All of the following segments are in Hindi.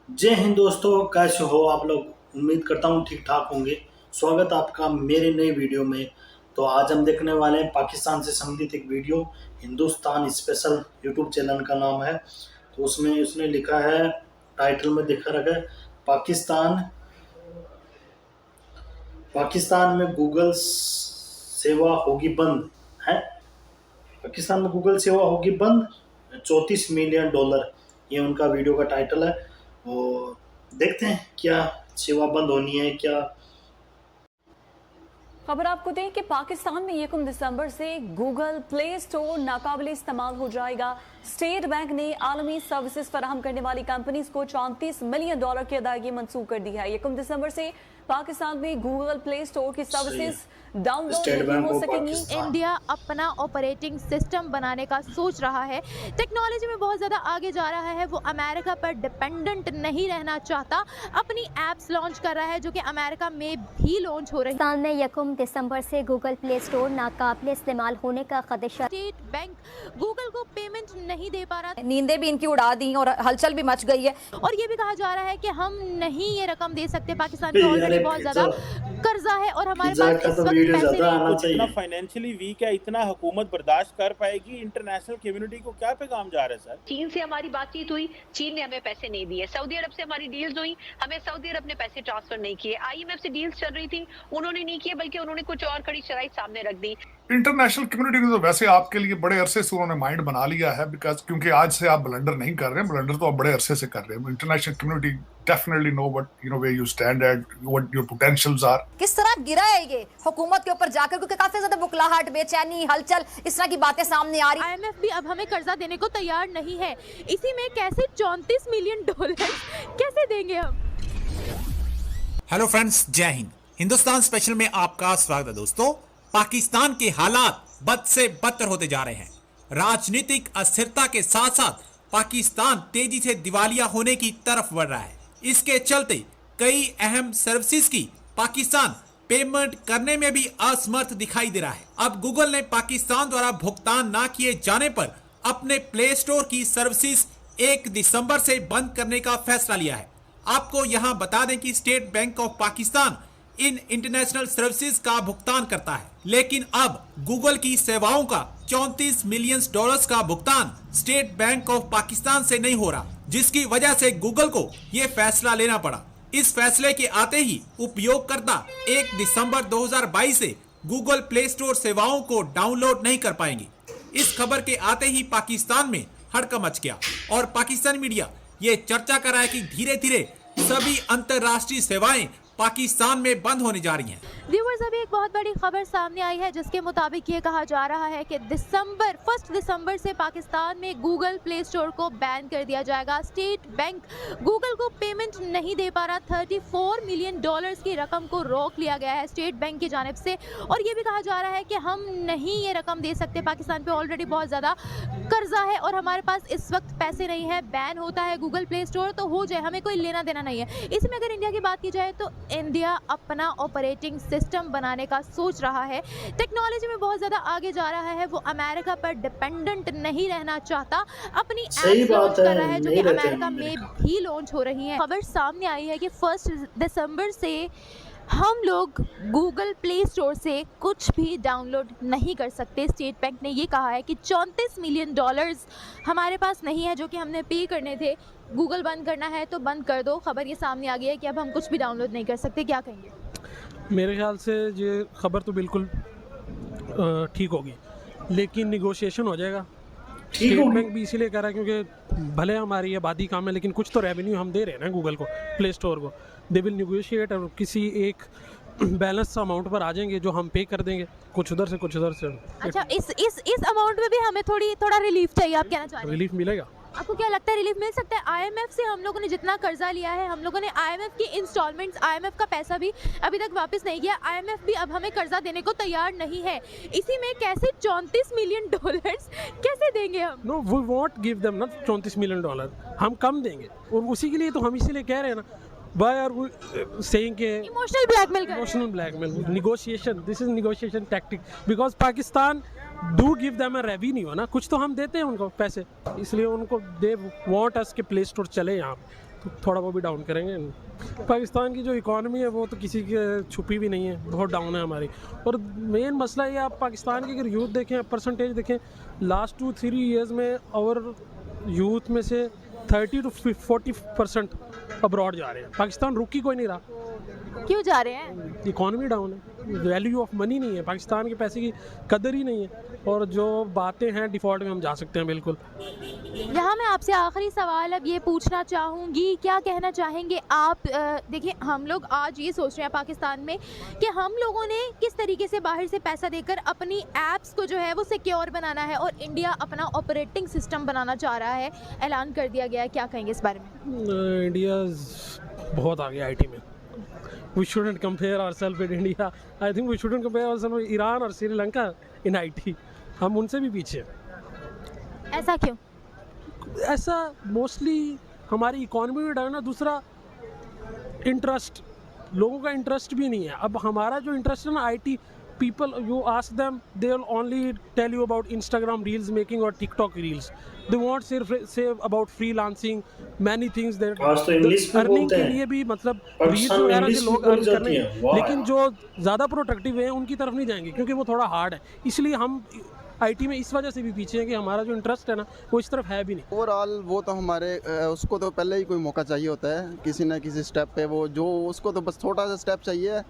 जय हिंद दोस्तों, कैसे हो आप लोग। उम्मीद करता हूँ ठीक ठाक होंगे। स्वागत आपका मेरे नए वीडियो में। तो आज हम देखने वाले हैं पाकिस्तान से संबंधित एक video. Hindustan special YouTube channel का नाम है। तो उसमें उसने लिखा है, टाइटल में दिखा रखा है, पाकिस्तान पाकिस्तान में गूगल सेवा होगी बंद है। पाकिस्तान में गूगल सेवा होगी बंद, $34 मिलियन, ये उनका वीडियो का टाइटल है। और देखते हैं क्या सेवा बंद होनी है क्या। खबर आपको दें कि पाकिस्तान में 1 दिसंबर से गूगल प्ले स्टोर नाकाबिले इस्तेमाल हो जाएगा। स्टेट बैंक ने आलमी सर्विसेज फराहम करने वाली कंपनीज को $34 मिलियन की अदायगी मंसूख कर दी है। 1 दिसंबर से पाकिस्तान में गूगल प्ले स्टोर की सर्विसेज डाउनलोड स्टेट नहीं बैंक हो ऑफ सकेंगी। पाकिस्तान इंडिया अपना ऑपरेटिंग सिस्टम बनाने का सोच रहा है, टेक्नोलॉजी में बहुत ज़्यादा आगे जा रहा है। वो अमेरिका पर डिपेंडेंट नहीं रहना चाहता, अपनी एप्स लॉन्च कर रहा है जो कि अमेरिका में भी लॉन्च हो रही है। पाकिस्तान में 1 दिसंबर से गूगल प्ले स्टोर नाकाबिले इस्तेमाल होने का खदशा। स्टेट बैंक गूगल को पेमेंट नहीं दे पा रहा, नींदें भी इनकी उड़ा दी और हलचल भी मच गई है। और ये भी कहा जा रहा है कि हम नहीं ये रकम दे सकते। पाकिस्तान पे ऑलरेडी बहुत ज़्यादा कर्जा है और हमारे पिज्जा पास का इस तो वक्त वीडियो पैसे ज्यादा नहीं। आना इतना चाहिए। फाइनेंशियली वीक है, इतना हुकूमत बर्दाश्त कर पाएगी? इंटरनेशनल कम्युनिटी को क्या पैगाम जा रहा है सर? चीन से हमारी बातचीत हुई, चीन ने हमें पैसे नहीं दिए। सऊदी अरब से हमारी डील्स हुई, हमें सऊदी अरब ने पैसे ट्रांसफर नहीं किए। आईएमएफ से डील्स चल रही थी, उन्होंने नहीं किए, बल्कि उन्होंने कुछ और कड़ी शराइत सामने रख दी। इंटरनेशनल कम्युनिटी ने तो वैसे आपके लिए बड़े अरसे से उन्होंने माइंड बना लिया है, बिकॉज क्योंकि आज से आप ब्लंडर नहीं कर रहे हैं, ब्लंडर तो आप बड़े अरसे से कर रहे हैं। International community definitely know what where you stand at, what your potentials are. किस तरह गिरा है ये हुकूमत के ऊपर जाकर, क्योंकि काफी ज्यादा बुखलाहट, बेचैनी, हलचल, इस तरह की बातें सामने आ रही। आईएमएफ भी अब हमें कर्जा देने को तैयार नहीं है। इसी में कैसे $34 मिलियन कैसे देंगे हम? हेलो फ्रेंड्स, जय हिंद। हिंदुस्तान स्पेशल में आपका स्वागत है। दोस्तों, पाकिस्तान के हालात बद से बदतर होते जा रहे हैं। राजनीतिक अस्थिरता के साथ साथ पाकिस्तान तेजी से दिवालिया होने की तरफ बढ़ रहा है। इसके चलते कई अहम सर्विसेज की पाकिस्तान पेमेंट करने में भी असमर्थ दिखाई दे रहा है। अब गूगल ने पाकिस्तान द्वारा भुगतान ना किए जाने पर अपने प्ले स्टोर की सर्विसेज 1 दिसंबर से बंद करने का फैसला लिया है। आपको यहां बता दें कि state bank of Pakistan in international services का भुगतान करता है, लेकिन अब गूगल की सेवाओं का $34 मिलियन का भुगतान स्टेट बैंक ऑफ पाकिस्तान से नहीं हो रहा, जिसकी वजह से गूगल को यह फैसला लेना पड़ा। इस फैसले के आते ही उपयोगकर्ता 1 दिसंबर 2022 से गूगल प्ले स्टोर सेवाओं को डाउनलोड नहीं कर पाएंगे। इस खबर के आते ही पाकिस्तान में हड़कंप मच गया और पाकिस्तानी मीडिया ये चर्चा कर रहा है कि धीरे धीरे सभी अंतर्राष्ट्रीय सेवाएं पाकिस्तान में बंद होने जा रही हैं। व्यूअर्स, अभी एक बहुत बड़ी खबर सामने आई है जिसके मुताबिक ये कहा जा रहा है कि 1 दिसंबर से पाकिस्तान में गूगल प्ले स्टोर को बैन कर दिया जाएगा। स्टेट बैंक गूगल को पेमेंट नहीं दे पा रहा, $34 मिलियन की रकम को रोक लिया गया है स्टेट बैंक की जानिब से, और ये भी कहा जा रहा है कि हम नहीं ये रकम दे सकते। पाकिस्तान पे ऑलरेडी बहुत ज़्यादा कर्जा है और हमारे पास इस वक्त पैसे नहीं है। बैन होता है गूगल प्ले स्टोर तो हो जाए, हमें कोई लेना देना नहीं है। इसमें अगर इंडिया की बात की जाए तो इंडिया अपना ऑपरेटिंग सिस्टम बनाने का सोच रहा है, टेक्नोलॉजी में बहुत ज़्यादा आगे जा रहा है। वो अमेरिका पर डिपेंडेंट नहीं रहना चाहता, अपनी एप्स लॉन्च कर रहा है जो कि अमेरिका में भी लॉन्च हो रही है। खबर सामने आई है कि 1 दिसंबर से हम लोग गूगल प्ले स्टोर से कुछ भी डाउनलोड नहीं कर सकते। स्टेट बैंक ने ये कहा है कि $34 मिलियन हमारे पास नहीं है जो कि हमने पे करने थे। गूगल बंद करना है तो बंद कर दो। खबर ये सामने आ गई है कि अब हम कुछ भी डाउनलोड नहीं कर सकते। क्या कहेंगे? मेरे ख्याल से ये खबर तो बिल्कुल ठीक होगी, लेकिन निगोशिएशन हो जाएगा। स्टेट बैंक भी इसीलिए कह रहा है क्योंकि भले हमारी आबादी कम है लेकिन कुछ तो रेवेन्यू हम दे रहे हैं ना गूगल को, प्ले स्टोर को। दे विल निगोशिएट और किसी एक बैलेंस अमाउंट पर आ जाएंगे जो हम पे कर देंगे, कुछ उधर से कुछ उधर से। अच्छा, इस अमाउंट में भी हमें थोड़ा रिलीफ चाहिए, आप कहना चाह रहे हैं? रिलीफ मिलेगा। आपको क्या लगता है रिलीफ मिल सकता है? आईएमएफ से हम लोगों ने जितना कर्जा लिया है, हम लोगों ने आईएमएफ की इंस्टॉलमेंट्स, आईएमएफ का पैसा भी अभी तक वापस नहीं किया। आईएमएफ भी अब हमें कर्जा देने को तैयार नहीं है। इसी में कैसे $34 मिलियन कैसे देंगे हम? No, we won't give them ना $34 मिलियन, हम कम देंगे। और उसी के लिए तो हम इसीलिए कह रहे हैं ना, Why are we saying कि इमोशनल ब्लैकमेल कर रहे हैं? Emotional blackmail, negotiation, this is negotiation tactic because Pakistan do give them a revenue, ना कुछ तो हम देते हैं उनको पैसे, इसलिए उनको they want us के प्ले स्टोर चले यहाँ। तो थोड़ा वो भी डाउन करेंगे। पाकिस्तान की जो इकॉनमी है वो तो किसी की छुपी भी नहीं है, बहुत डाउन है हमारी। और मेन मसला ये, आप पाकिस्तान की अगर यूथ देखें, परसेंटेज देखें, लास्ट 2-3 ईयर्स में और यूथ में से 30 to 40% अब्रॉड जा रहे हैं। पाकिस्तान रुक ही कोई नहीं रहा। क्यों जा रहे हैं? इकॉनमी डाउन है, वैल्यू ऑफ मनी नहीं है, पाकिस्तान के पैसे की कदर ही नहीं है। और जो बातें हैं डिफ़ॉल्ट में हम जा सकते हैं बिल्कुल। यहाँ मैं आपसे आखिरी सवाल अब ये पूछना चाहूँगी, क्या कहना चाहेंगे आप? देखिए, हम लोग आज ये सोच रहे हैं पाकिस्तान में कि हम लोगों ने किस तरीके से बाहर से पैसा देकर अपनी ऐप्स को जो है वो सिक्योर बनाना है, और इंडिया अपना ऑपरेटिंग सिस्टम बनाना चाह रहा है, ऐलान कर दिया गया है। क्या कहेंगे इस बारे में? इंडिया बहुत आगे आईटी में। We shouldn't compare ourselves with India. I think we shouldn't compare ourselves with Iran और श्रीलंका in IT. हम उनसे भी पीछे हैं। ऐसा क्यों? ऐसा मोस्टली हमारी इकॉनमी में डाउन है। दूसरा, इंटरेस्ट, लोगों का इंटरेस्ट भी नहीं है। अब हमारा जो इंटरेस्ट है ना, IT people, you ask them, they'll only tell you about Instagram reels making or TikTok reels. They won't say about freelancing, many things that आज तो इंग्लिश में अर्निंग बोलते के हैं। लिए भी, मतलब पाकिस्तान रील्स में वगैरह इंग्लिश से भी लोग बोली अर्न जाती करने, है। वाह लेकिन जो ज़्यादा प्रोडक्टिव है उनकी तरफ नहीं जाएंगे, क्योंकि वो थोड़ा हार्ड है। इसलिए हम IT में इस वजह से भी पीछे हैं कि हमारा जो इंटरेस्ट है ना वो इस तरफ है भी नहीं। ओवरऑल वो तो हमारे उसको तो पहले ही कोई मौका चाहिए होता है, किसी न किसी स्टेप पे। वो जो उसको तो बस छोटा सा स्टेप चाहिए,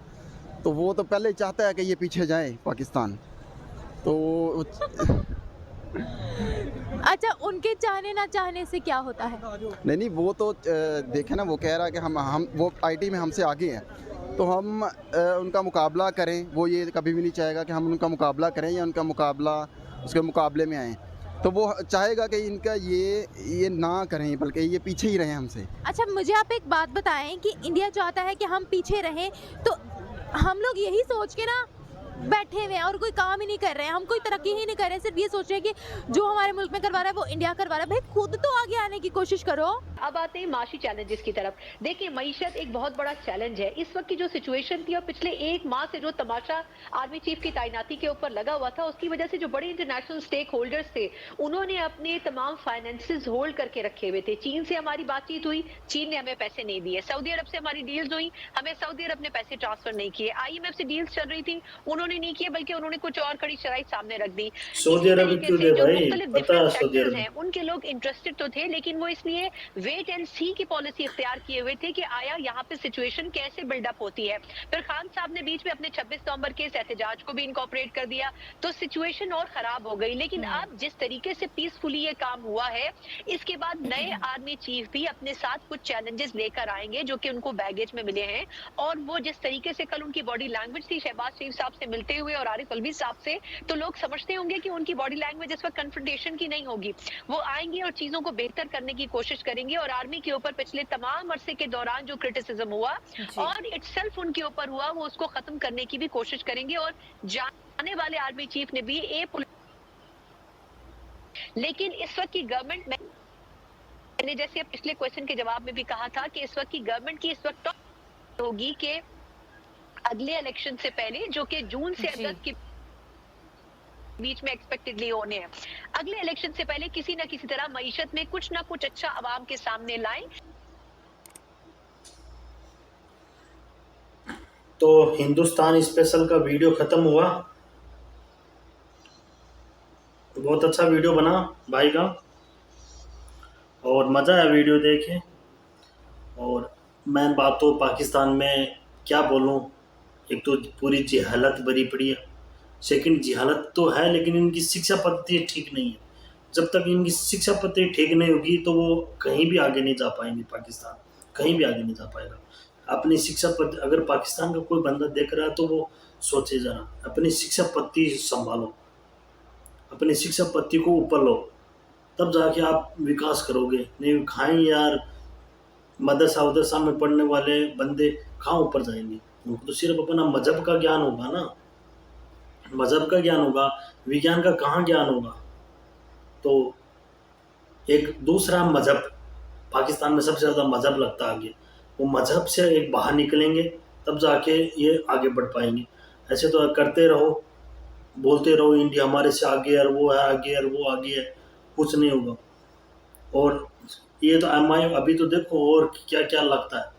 तो वो तो पहले ही चाहता है कि ये पीछे जाए पाकिस्तान। तो अच्छा, उनके चाहने ना चाहने से क्या होता है? नहीं, वो तो देखे ना, वो कह रहा है कि हम वो IT में हमसे आगे हैं, तो हम उनका मुकाबला करें। वो ये कभी भी नहीं चाहेगा कि हम उनका मुकाबला करें या उनका मुकाबला उसके मुकाबले में आएँ। तो वो चाहेगा कि इनका ये ना करें, बल्कि ये पीछे ही रहें हमसे। अच्छा, मुझे आप एक बात बताएं कि इंडिया चाहता है कि हम पीछे रहें, तो हम लोग यही सोच के ना बैठे हुए हैं और कोई काम ही नहीं कर रहे हैं, हम कोई तरक्की ही नहीं कर रहे हैं, सिर्फ ये सोच रहे हैं कि जो हमारे मुल्क में करवा रहा है वो इंडिया करवा रहा है। भाई, खुद तो आगे आने की कोशिश करो। अब आते हैं माशी चैलेंजेस की तरफ। देखिए, मईशत एक बहुत बड़ा चैलेंज है। इस वक्त की जो सिचुएशन थी और पिछले 1 माह से जो तमाशा आर्मी चीफ की तैनाती के ऊपर लगा हुआ था, उसकी वजह से जो बड़े इंटरनेशनल स्टेक होल्डर्स थे, उन्होंने अपने तमाम फाइनेंसेस होल्ड करके रखे हुए थे। चीन से हमारी बातचीत हुई, चीन ने हमें पैसे नहीं दिए। सऊदी अरब से हमारी डील्स हुई, हमें सऊदी अरब ने पैसे ट्रांसफर नहीं किए। IMF से डील्स चल रही थी, उन्होंने नहीं किए, बल्कि उन्होंने कुछ और कड़ी शराइत सामने रख दी। सऊदी अरब क्यों दे भाई? पता है सऊदी अरब हैं, उनके लोग इंटरेस्टेड तो थे, लेकिन वो इसलिए वेट एंड सी की पॉलिसी इख्तियार किए हुए थे कि आया यहाँ पे सिचुएशन कैसे बिल्डअप होती है। फिर खान साहब ने बीच में अपने 26 नवंबर के एहतजाज को भी इनकॉर्पोरेट कर दिया, तो सिचुएशन और खराब हो गई। लेकिन अब जिस तरीके से पीसफुली ये काम हुआ है, इसके बाद नए आर्मी चीफ भी अपने साथ कुछ चैलेंजेस लेकर आएंगे जो कि उनको बैगेज में मिले हैं। और वो जिस तरीके से कल उनकी बॉडी लैंग्वेज थी शहबाज शरीफ साहब से मिलते हुए और आरिफ अलवी साहब से, तो लोग समझते होंगे कि उनकी बॉडी लैंग्वेज इस वक्त कन्फ्रंटेशन की नहीं होगी। वो आएंगे और चीजों को बेहतर करने की कोशिश करेंगे। और आर्मी के ऊपर पिछले तमाम अरसे के दौरान जो क्रिटिसिज्म हुआ और इटसेल्फ उनके ऊपर हुआ, वो उसको खत्म करने की भी कोशिश करेंगे। और जाने वाले आर्मी चीफ ने भी लेकिन इस वक्त की गवर्नमेंट में, मैंने जैसे पिछले क्वेश्चन के जवाब में भी कहा था कि इस वक्त की गवर्नमेंट की इस वक्त होगी कि अगले इलेक्शन से पहले, जो कि जून से अगस्त के बीच में एक्सपेक्टेडली होने हैं, अगले इलेक्शन से पहले किसी न किसी तरह मईशत में कुछ ना कुछ अच्छा आवाम के सामने लाएं। तो हिंदुस्तान स्पेशल का वीडियो खत्म हुआ। बहुत अच्छा वीडियो बना भाई का और मज़ा आया वीडियो देखे। और मैं बात तो पाकिस्तान में क्या बोलूं, एक तो पूरी जहालत भरी पड़ी है, सेकंड जहालत तो है लेकिन इनकी शिक्षा पद्धति ठीक नहीं है। जब तक इनकी शिक्षा पद्धति ठीक नहीं होगी तो वो कहीं भी आगे नहीं जा पाएंगे। पाकिस्तान कहीं भी आगे नहीं जा पाएगा। अपनी शिक्षा पद्धति, अगर पाकिस्तान का कोई बंदा देख रहा है तो वो सोचे जरा, अपनी शिक्षा पद्धति संभालो, अपनी शिक्षा पद्धति को ऊपर लो, तब जाके आप विकास करोगे। नहीं खाएं यार, मदरसा में पढ़ने वाले बंदे कहाँ ऊपर जाएंगे? उनको तो सिर्फ अपना मजहब का ज्ञान होगा ना, मजहब का ज्ञान होगा, विज्ञान का कहाँ ज्ञान होगा। तो एक दूसरा मजहब, पाकिस्तान में सबसे ज़्यादा मजहब लगता है आगे, वो मजहब से एक बाहर निकलेंगे तब जाके ये आगे बढ़ पाएंगे। ऐसे तो करते रहो, बोलते रहो इंडिया हमारे से आगे है, वो है आगे है, वो आगे है, कुछ नहीं होगा। और ये तो MI अभी तो देखो और क्या क्या लगता है।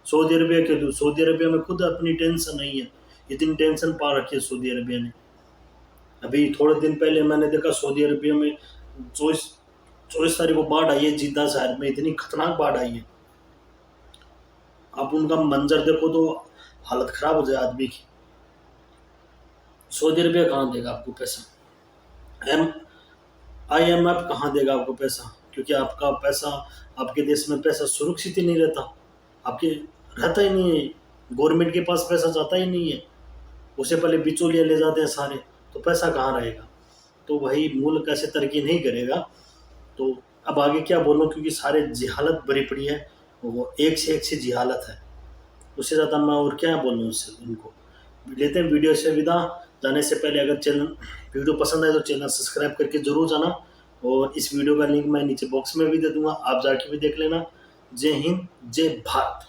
सऊदी अरबिया के, सऊदी अरबिया में खुद अपनी टेंशन नहीं है, इतनी टेंशन पा रखी है सऊदी अरबिया ने। अभी थोड़े दिन पहले मैंने देखा सऊदी अरबिया में 24 तारीख को बाढ़ आई है, जिद्दा शहर में इतनी खतरनाक बाढ़ आई है। आप उनका मंजर देखो तो हालत खराब हो जाए आदमी की। सऊदी अरबिया कहाँ देगा आपको पैसा, IMF कहाँ देगा आपको पैसा, क्योंकि आपका पैसा, आपके देश में पैसा सुरक्षित ही नहीं रहता, आपके रहता ही नहीं है, गवर्नमेंट के पास पैसा जाता ही नहीं है, उसे पहले बिचौलिए ले जाते हैं सारे, तो पैसा कहाँ रहेगा। तो वही मुल्क ऐसे तरक्की नहीं करेगा। तो अब आगे क्या बोलूँ, क्योंकि सारे जिहालत भरी पड़ी है, वो एक से जिहालत है, उससे ज़्यादा मैं और क्या बोलूँ उससे। उनको लेते हैं वीडियो से विदा। जाने से पहले अगर वीडियो पसंद आए तो चैनल सब्सक्राइब करके ज़रूर जाना, और इस वीडियो का लिंक मैं नीचे बॉक्स में भी दे दूँगा, आप जाके भी देख लेना। जय हिंद, जय भारत।